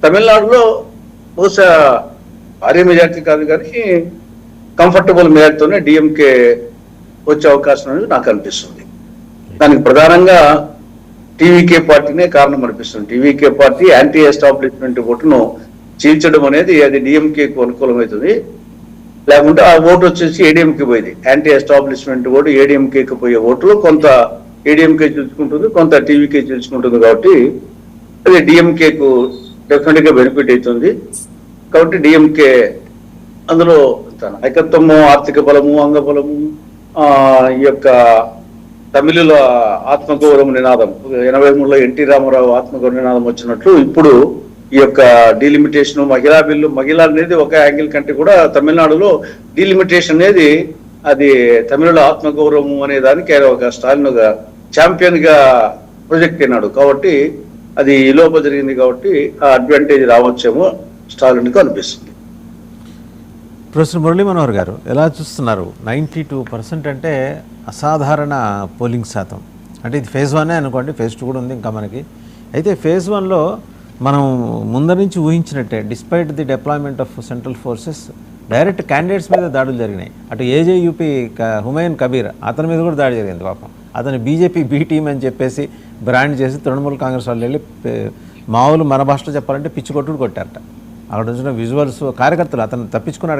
తమిళనాడులో బహుశా భారీ మెజార్టీ కాదు కానీ కంఫర్టబుల్ మెజార్టీతోనే డిఎంకే వచ్చే అవకాశం అనేది నాకు అనిపిస్తుంది. దానికి ప్రధానంగా టీవీకే పార్టీనే కారణం అనిపిస్తుంది. టీవీకే పార్టీ యాంటీ ఎస్టాబ్లిష్మెంట్ ఓటును చీల్చడం అనేది అది డిఎంకేకు అనుకూలమవుతుంది. లేకుంటే ఆ ఓటు వచ్చేసి ఏడీఎంకే పోయింది. యాంటీ ఎస్టాబ్లిష్మెంట్ ఓటు ఏడీఎంకేకి పోయే ఓట్లు కొంత ఏడీఎంకే చీల్చుకుంటుంది, కొంత టీవీకే చీల్చుకుంటుంది. కాబట్టి అది డిఎంకేకు డెఫినెట్ గా బెనిఫిట్ అవుతుంది. కాబట్టి డిఎంకే అందులో తన నాయకత్వము, ఆర్థిక బలము, అంగబలము, ఈ యొక్క తమిళుల ఆత్మగౌరవ నినాదం 83లో ఎన్టీ రామారావు ఆత్మగౌరవ నినాదం వచ్చినట్లు ఇప్పుడు ఈ యొక్క డీలిమిటేషన్ మహిళా బిల్లు, మహిళ అనేది ఒక యాంగిల్ కంటే కూడా తమిళనాడులో డీలిమిటేషన్ అనేది అది తమిళుల ఆత్మగౌరవం అనే దానికి ఆయన ఒక స్టాలిన్ గా ఛాంపియన్ గా ప్రొజెక్ట్ అయినాడు. కాబట్టి అది ఈ లోప జరిగింది కాబట్టి ఆ అడ్వాంటేజ్ రావచ్చేమో స్టాలిన్ కు అనిపిస్తుంది. ప్రొఫెసర్ మురళీ మనోహర్ గారు ఎలా చూస్తున్నారు? 92% అంటే అసాధారణ పోలింగ్ శాతం. అంటే ఇది ఫేజ్ 1 అనుకోండి, ఫేజ్ 2 కూడా ఉంది ఇంకా మనకి. అయితే ఫేజ్ 1లో మనం ముందర నుంచి ఊహించినట్టే despite the deployment of central forces direct candidates మీద దాడులు జరిగినాయి. అటు ఏజేయూపీ హుమాయూన్ కబీర్ అతని మీద కూడా దాడి జరిగింది. పాపం అతను బీజేపీ బీ టీమ్ అని చెప్పేసి బ్రాండ్ చేసి తృణమూల్ కాంగ్రెస్ వాళ్ళు వెళ్ళి మామూలు మన భాషలో చెప్పాలంటే పిచ్చి కొట్టుడు కొట్టారట. అక్కడ వచ్చిన విజువల్స్ కార్యకర్తలు అతను తప్పించుకున్నాడు